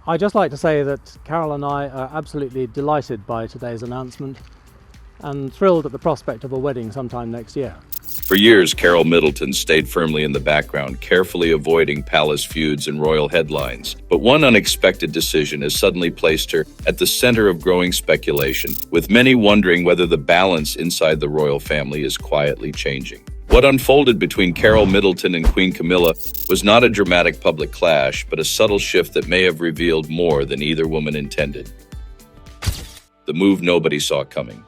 I'd just like to say that Carole and I are absolutely delighted by today's announcement and thrilled at the prospect of a wedding sometime next year. For years, Carole Middleton stayed firmly in the background, carefully avoiding palace feuds and royal headlines. But one unexpected decision has suddenly placed her at the center of growing speculation, with many wondering whether the balance inside the royal family is quietly changing. What unfolded between Carole Middleton and Queen Camilla was not a dramatic public clash, but a subtle shift that may have revealed more than either woman intended. The move nobody saw coming.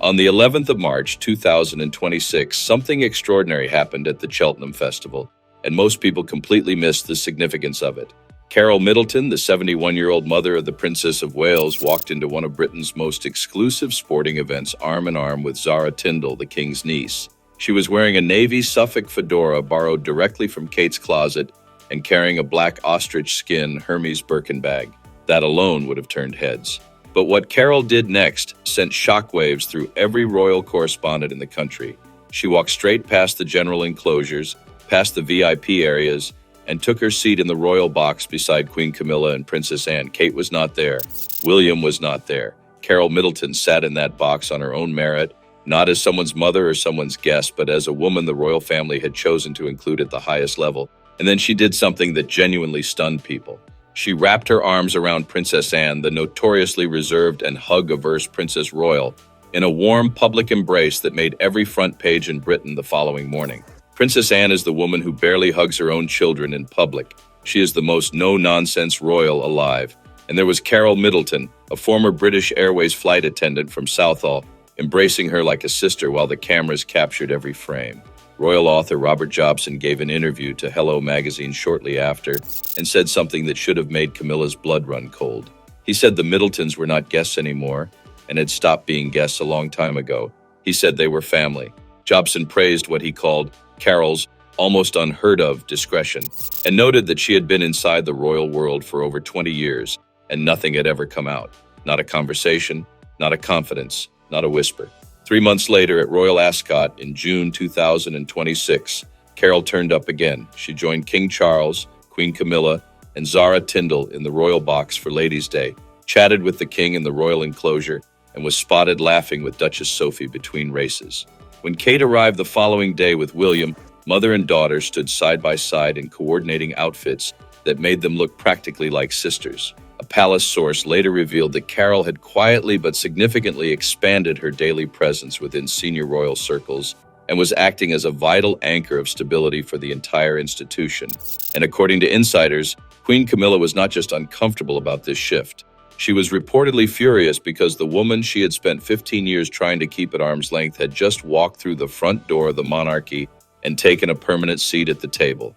On the 11th of March 2026, something extraordinary happened at the Cheltenham Festival, and most people completely missed the significance of it. Carole Middleton, the 71-year-old mother of the Princess of Wales, walked into one of Britain's most exclusive sporting events arm in arm with Zara Tindall, the King's niece. She was wearing a navy Suffolk fedora borrowed directly from Kate's closet and carrying a black ostrich skin Hermes Birkin bag. That alone would have turned heads. But what Carole did next sent shockwaves through every royal correspondent in the country. She walked straight past the general enclosures, past the VIP areas, and took her seat in the royal box beside Queen Camilla and Princess Anne. Kate was not there. William was not there. Carole Middleton sat in that box on her own merit, not as someone's mother or someone's guest, but as a woman the royal family had chosen to include at the highest level. And then she did something that genuinely stunned people. She wrapped her arms around Princess Anne, the notoriously reserved and hug-averse Princess Royal, in a warm public embrace that made every front page in Britain the following morning. Princess Anne is the woman who barely hugs her own children in public. She is the most no-nonsense royal alive. And there was Carole Middleton, a former British Airways flight attendant from Southall, embracing her like a sister while the cameras captured every frame. Royal author Robert Jobson gave an interview to Hello magazine shortly after and said something that should have made Camilla's blood run cold. He said the Middletons were not guests anymore and had stopped being guests a long time ago. He said they were family. Jobson praised what he called Carole's almost unheard of discretion and noted that she had been inside the royal world for over 20 years and nothing had ever come out. Not a conversation, not a confidence, not a whisper. 3 months later at Royal Ascot in June 2026, Carole turned up again. She joined King Charles, Queen Camilla, and Zara Tindall in the royal box for Ladies' Day, chatted with the king in the royal enclosure, and was spotted laughing with Duchess Sophie between races. When Kate arrived the following day with William, mother and daughter stood side by side in coordinating outfits that made them look practically like sisters. A palace source later revealed that Carole had quietly but significantly expanded her daily presence within senior royal circles and was acting as a vital anchor of stability for the entire institution. And according to insiders, Queen Camilla was not just uncomfortable about this shift. She was reportedly furious because the woman she had spent 15 years trying to keep at arm's length had just walked through the front door of the monarchy and taken a permanent seat at the table.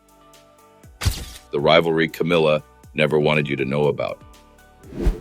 The rivalry Camilla never wanted you to know about.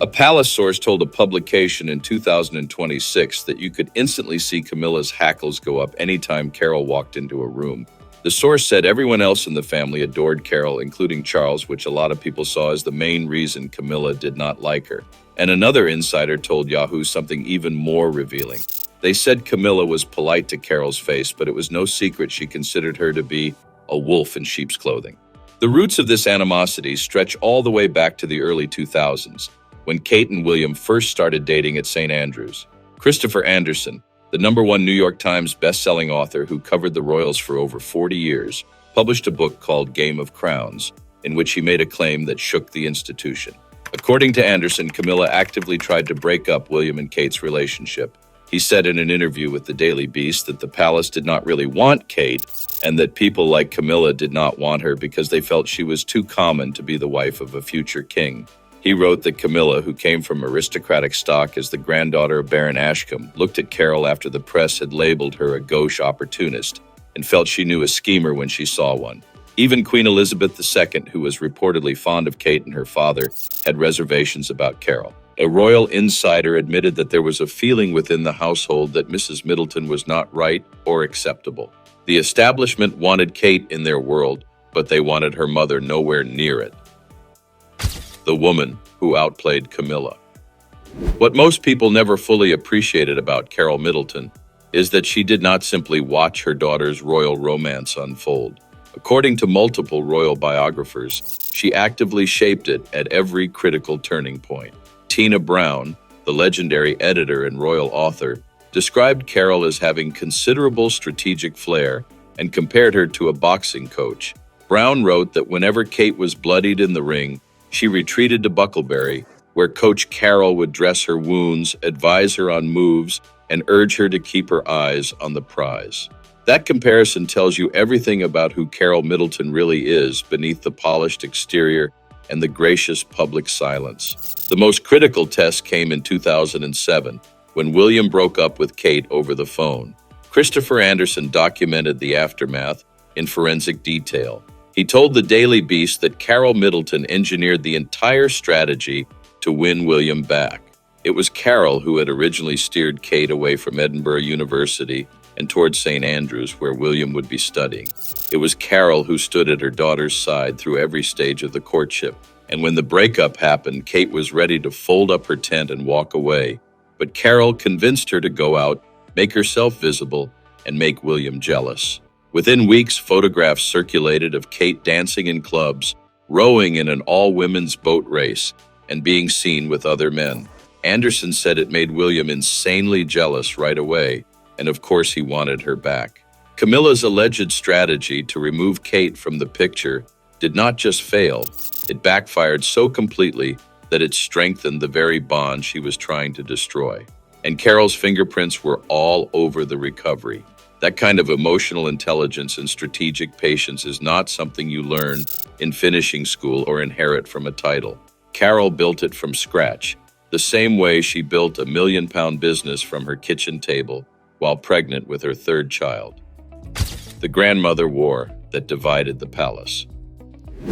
A palace source told a publication in 2026 that you could instantly see Camilla's hackles go up anytime Carole walked into a room. The source said everyone else in the family adored Carole, including Charles, which a lot of people saw as the main reason Camilla did not like her. And another insider told Yahoo something even more revealing. They said Camilla was polite to Carole's face, but it was no secret she considered her to be a wolf in sheep's clothing. The roots of this animosity stretch all the way back to the early 2000s, when Kate and William first started dating at St. Andrews. Christopher Anderson, the #1 New York Times best-selling author who covered the royals for over 40 years, published a book called Game of Crowns, in which he made a claim that shook the institution. According to Anderson, Camilla actively tried to break up William and Kate's relationship. He said in an interview with the Daily Beast that the palace did not really want Kate, and that people like Camilla did not want her because they felt she was too common to be the wife of a future king. He wrote that Camilla, who came from aristocratic stock as the granddaughter of Baron Ashcombe, looked at Carole after the press had labeled her a gauche opportunist and felt she knew a schemer when she saw one. Even Queen Elizabeth II, who was reportedly fond of Kate and her father, had reservations about Carole. A royal insider admitted that there was a feeling within the household that Mrs. Middleton was not right or acceptable. The establishment wanted Kate in their world, but they wanted her mother nowhere near it. The woman who outplayed Camilla. What most people never fully appreciated about Carole Middleton is that she did not simply watch her daughter's royal romance unfold. According to multiple royal biographers, she actively shaped it at every critical turning point. Tina Brown, the legendary editor and royal author, described Carole as having considerable strategic flair and compared her to a boxing coach. Brown wrote that whenever Kate was bloodied in the ring, she retreated to Bucklebury, where Coach Carole would dress her wounds, advise her on moves, and urge her to keep her eyes on the prize. That comparison tells you everything about who Carole Middleton really is beneath the polished exterior and the gracious public silence. The most critical test came in 2007, when William broke up with Kate over the phone. Christopher Anderson documented the aftermath in forensic detail. He told the Daily Beast that Carole Middleton engineered the entire strategy to win William back. It was Carole who had originally steered Kate away from Edinburgh University and towards St. Andrews, where William would be studying. It was Carole who stood at her daughter's side through every stage of the courtship. And when the breakup happened, Kate was ready to fold up her tent and walk away. But Carole convinced her to go out, make herself visible, and make William jealous. Within weeks, photographs circulated of Kate dancing in clubs, rowing in an all-women's boat race, and being seen with other men. Anderson said it made William insanely jealous right away, and of course he wanted her back. Camilla's alleged strategy to remove Kate from the picture did not just fail, it backfired so completely that it strengthened the very bond she was trying to destroy. And Carole's fingerprints were all over the recovery. That kind of emotional intelligence and strategic patience is not something you learn in finishing school or inherit from a title. Carole built it from scratch, the same way she built a million-pound business from her kitchen table while pregnant with her third child. The grandmother war that divided the palace.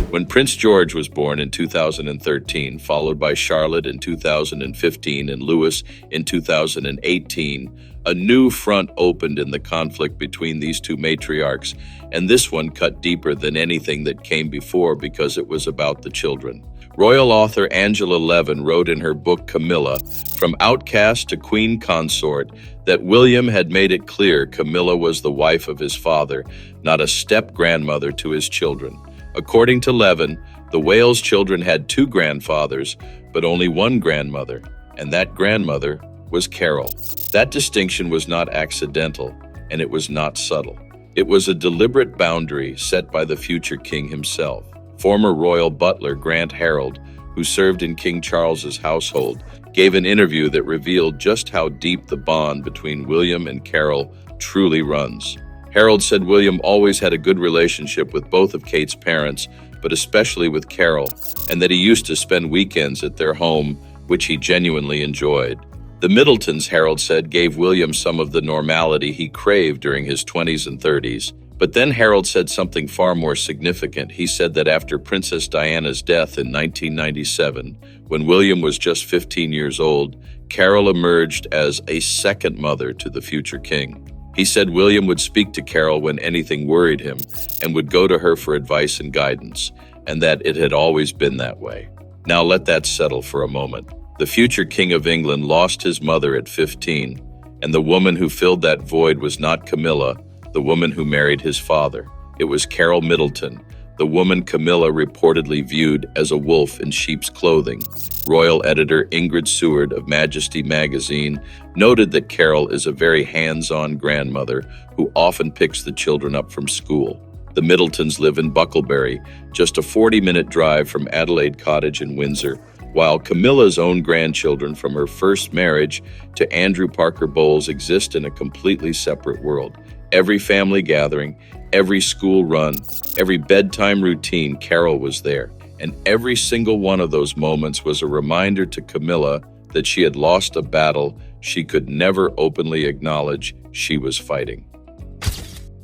When Prince George was born in 2013, followed by Charlotte in 2015 and Louis in 2018, a new front opened in the conflict between these two matriarchs, and this one cut deeper than anything that came before because it was about the children. Royal author Angela Levin wrote in her book Camilla, From Outcast to Queen Consort, that William had made it clear Camilla was the wife of his father, not a step-grandmother to his children. According to Levin, the Wales children had two grandfathers, but only one grandmother, and that grandmother was Carole. That distinction was not accidental, and it was not subtle. It was a deliberate boundary set by the future king himself. Former royal butler Grant Harold, who served in King Charles's household, gave an interview that revealed just how deep the bond between William and Carole truly runs. Harold said William always had a good relationship with both of Kate's parents, but especially with Carole, and that he used to spend weekends at their home, which he genuinely enjoyed. The Middletons, Harold said, gave William some of the normality he craved during his 20s and 30s. But then Harold said something far more significant. He said that after Princess Diana's death in 1997, when William was just 15 years old, Carole emerged as a second mother to the future king. He said William would speak to Carole when anything worried him and would go to her for advice and guidance, and that it had always been that way. Now let that settle for a moment. The future King of England lost his mother at 15, and the woman who filled that void was not Camilla, the woman who married his father. It was Carole Middleton, the woman Camilla reportedly viewed as a wolf in sheep's clothing. Royal editor Ingrid Seward of Majesty magazine noted that Carole is a very hands-on grandmother who often picks the children up from school. The Middletons live in Bucklebury, just a 40-minute drive from Adelaide Cottage in Windsor, while Camilla's own grandchildren from her first marriage to Andrew Parker Bowles exist in a completely separate world. Every family gathering, every school run, every bedtime routine, Carole was there. And every single one of those moments was a reminder to Camilla that she had lost a battle she could never openly acknowledge she was fighting.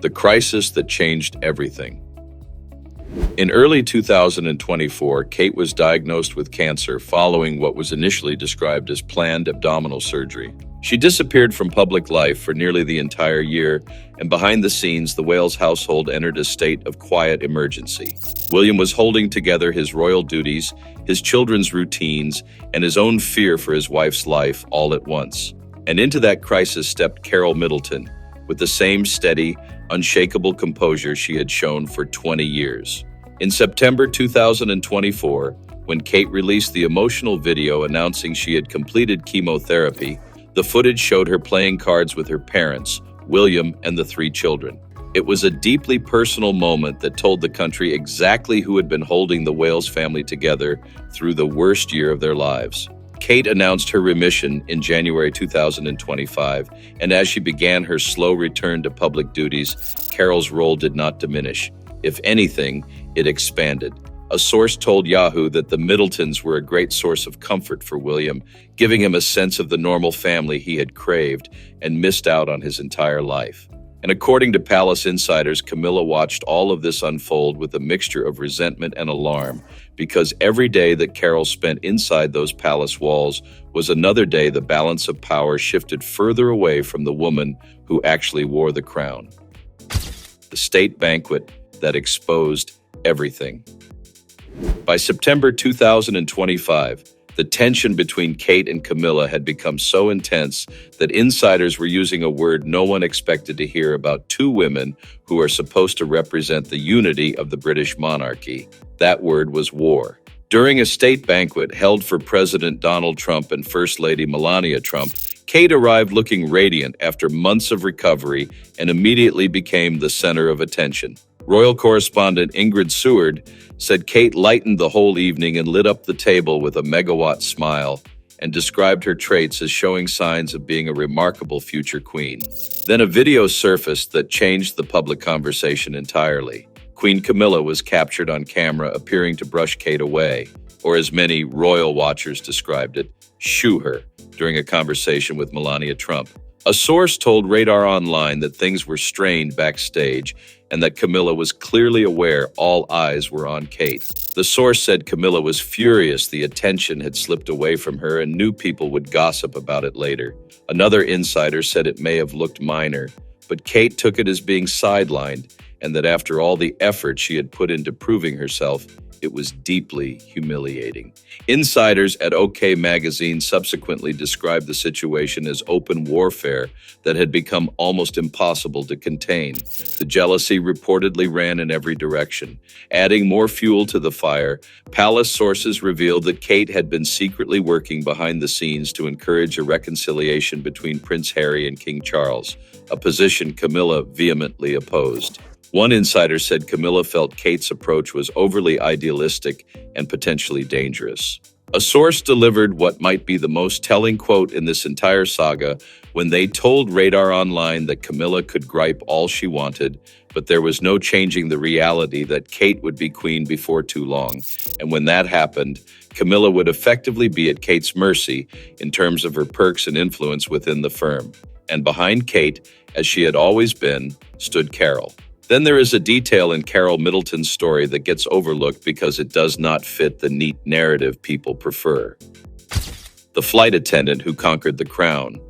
The crisis that changed everything. In early 2024, Kate was diagnosed with cancer following what was initially described as planned abdominal surgery. She disappeared from public life for nearly the entire year, and behind the scenes, the Wales household entered a state of quiet emergency. William was holding together his royal duties, his children's routines, and his own fear for his wife's life all at once. And into that crisis stepped Carole Middleton, with the same steady, unshakable composure she had shown for 20 years. In September 2024, when Kate released the emotional video announcing she had completed chemotherapy, the footage showed her playing cards with her parents, William, and the 3 children. It was a deeply personal moment that told the country exactly who had been holding the Wales family together through the worst year of their lives. Kate announced her remission in January 2025, and as she began her slow return to public duties, Carole's role did not diminish. If anything, it expanded. A source told Yahoo that the Middletons were a great source of comfort for William, giving him a sense of the normal family he had craved and missed out on his entire life. And according to palace insiders, Camilla watched all of this unfold with a mixture of resentment and alarm, because every day that Carole spent inside those palace walls was another day the balance of power shifted further away from the woman who actually wore the crown. The state banquet that exposed everything. By September 2025, the tension between Kate and Camilla had become so intense that insiders were using a word no one expected to hear about 2 women who are supposed to represent the unity of the British monarchy. That word was war. During a state banquet held for President Donald Trump and First Lady Melania Trump, Kate arrived looking radiant after months of recovery and immediately became the center of attention. Royal correspondent Ingrid Seward said Kate lightened the whole evening and lit up the table with a megawatt smile, and described her traits as showing signs of being a remarkable future queen. Then a video surfaced that changed the public conversation entirely. Queen Camilla was captured on camera appearing to brush Kate away, or as many royal watchers described it, shoo her, during a conversation with Melania Trump. A source told Radar Online that things were strained backstage and that Camilla was clearly aware all eyes were on Kate. The source said Camilla was furious the attention had slipped away from her and knew people would gossip about it later. Another insider said it may have looked minor, but Kate took it as being sidelined, and that after all the effort she had put into proving herself, it was deeply humiliating. Insiders at OK Magazine subsequently described the situation as open warfare that had become almost impossible to contain. The jealousy reportedly ran in every direction. Adding more fuel to the fire, palace sources revealed that Kate had been secretly working behind the scenes to encourage a reconciliation between Prince Harry and King Charles, a position Camilla vehemently opposed. One insider said Camilla felt Kate's approach was overly idealistic and potentially dangerous. A source delivered what might be the most telling quote in this entire saga when they told Radar Online that Camilla could gripe all she wanted, but there was no changing the reality that Kate would be queen before too long. And when that happened, Camilla would effectively be at Kate's mercy in terms of her perks and influence within the firm. And behind Kate, as she had always been, stood Carole. Then there is a detail in Carole Middleton's story that gets overlooked because it does not fit the neat narrative people prefer. The flight attendant who conquered the crown.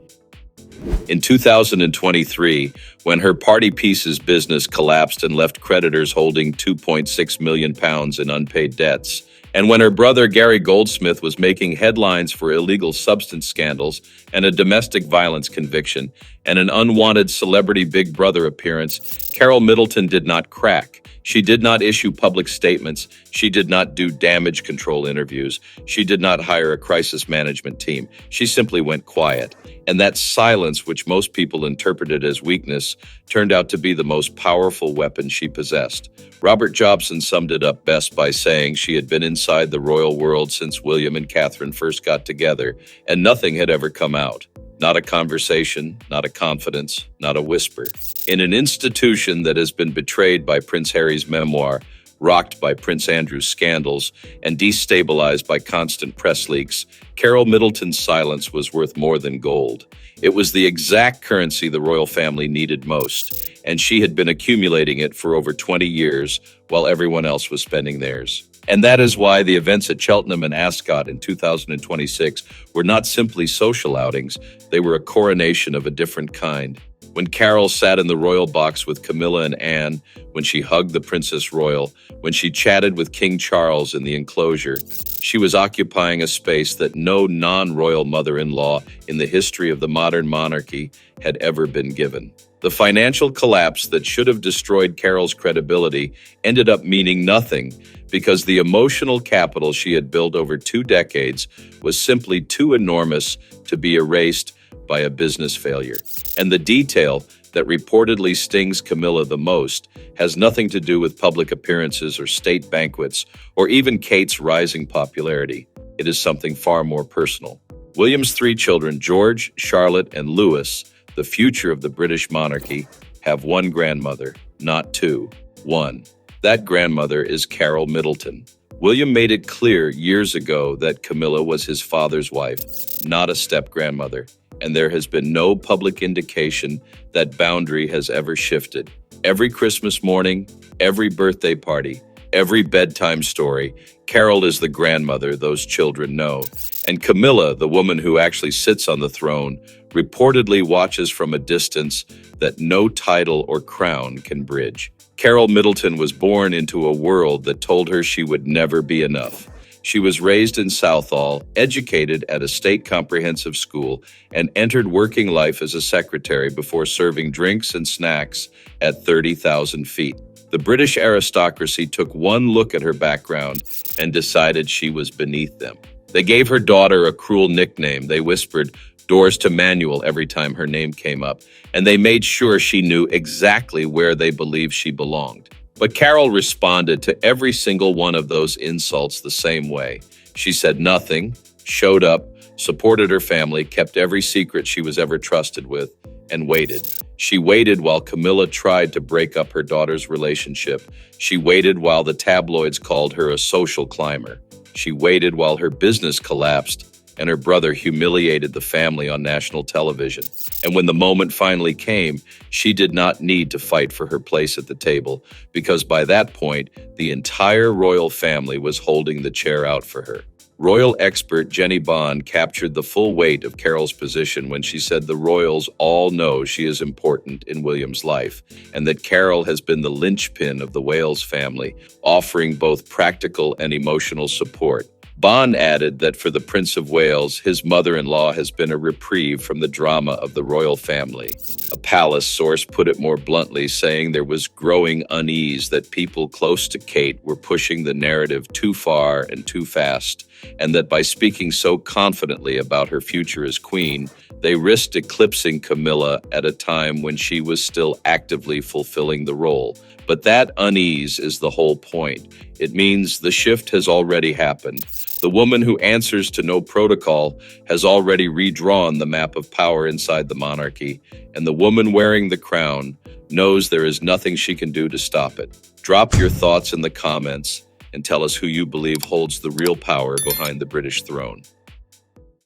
In 2023, when her party pieces business collapsed and left creditors holding £2.6 million in unpaid debts, and when her brother Gary Goldsmith was making headlines for illegal substance scandals and a domestic violence conviction and an unwanted celebrity Big Brother appearance, Carole Middleton did not crack. She did not issue public statements. She did not do damage control interviews. She did not hire a crisis management team. She simply went quiet. And that silence, which most people interpreted as weakness, turned out to be the most powerful weapon she possessed. Robert Jobson summed it up best by saying she had been inside the royal world since William and Catherine first got together, and nothing had ever come out. Not a conversation, not a confidence, not a whisper. In an institution that has been betrayed by Prince Harry's memoir, rocked by Prince Andrew's scandals, and destabilized by constant press leaks, Carole Middleton's silence was worth more than gold. It was the exact currency the royal family needed most, and she had been accumulating it for over 20 years while everyone else was spending theirs. And that is why the events at Cheltenham and Ascot in 2026 were not simply social outings, they were a coronation of a different kind. When Carole sat in the royal box with Camilla and Anne, when she hugged the Princess Royal, when she chatted with King Charles in the enclosure, she was occupying a space that no non-royal mother-in-law in the history of the modern monarchy had ever been given. The financial collapse that should have destroyed Carole's credibility ended up meaning nothing because the emotional capital she had built over 2 decades was simply too enormous to be erased by a business failure. And the detail that reportedly stings Camilla the most has nothing to do with public appearances or state banquets or even Kate's rising popularity. It is something far more personal. William's 3 children, George, Charlotte, and Louis, the future of the British monarchy, have one grandmother, not 2, 1. That grandmother is Carole Middleton. William made it clear years ago that Camilla was his father's wife, not a step-grandmother, and there has been no public indication that boundary has ever shifted. Every Christmas morning, every birthday party, every bedtime story, Carole is the grandmother those children know. And Camilla, the woman who actually sits on the throne, reportedly watches from a distance that no title or crown can bridge. Carole Middleton was born into a world that told her she would never be enough. She was raised in Southall, educated at a state comprehensive school, and entered working life as a secretary before serving drinks and snacks at 30,000 feet. The British aristocracy took one look at her background and decided she was beneath them. They gave her daughter a cruel nickname. They whispered "Doors to Manual" every time her name came up, and they made sure she knew exactly where they believed she belonged. But Carole responded to every single one of those insults the same way. She said nothing, showed up, supported her family, kept every secret she was ever trusted with, and waited. She waited while Camilla tried to break up her daughter's relationship. She waited while the tabloids called her a social climber. She waited while her business collapsed and her brother humiliated the family on national television. And when the moment finally came, she did not need to fight for her place at the table, because by that point, the entire royal family was holding the chair out for her. Royal expert Jenny Bond captured the full weight of Carole's position when she said the royals all know she is important in William's life, and that Carole has been the linchpin of the Wales family, offering both practical and emotional support. Bond added that for the Prince of Wales, his mother-in-law has been a reprieve from the drama of the royal family. A palace source put it more bluntly, saying there was growing unease that people close to Kate were pushing the narrative too far and too fast, and that by speaking so confidently about her future as queen, they risked eclipsing Camilla at a time when she was still actively fulfilling the role. But that unease is the whole point. It means the shift has already happened. The woman who answers to no protocol has already redrawn the map of power inside the monarchy, and the woman wearing the crown knows there is nothing she can do to stop it. Drop your thoughts in the comments and tell us who you believe holds the real power behind the British throne.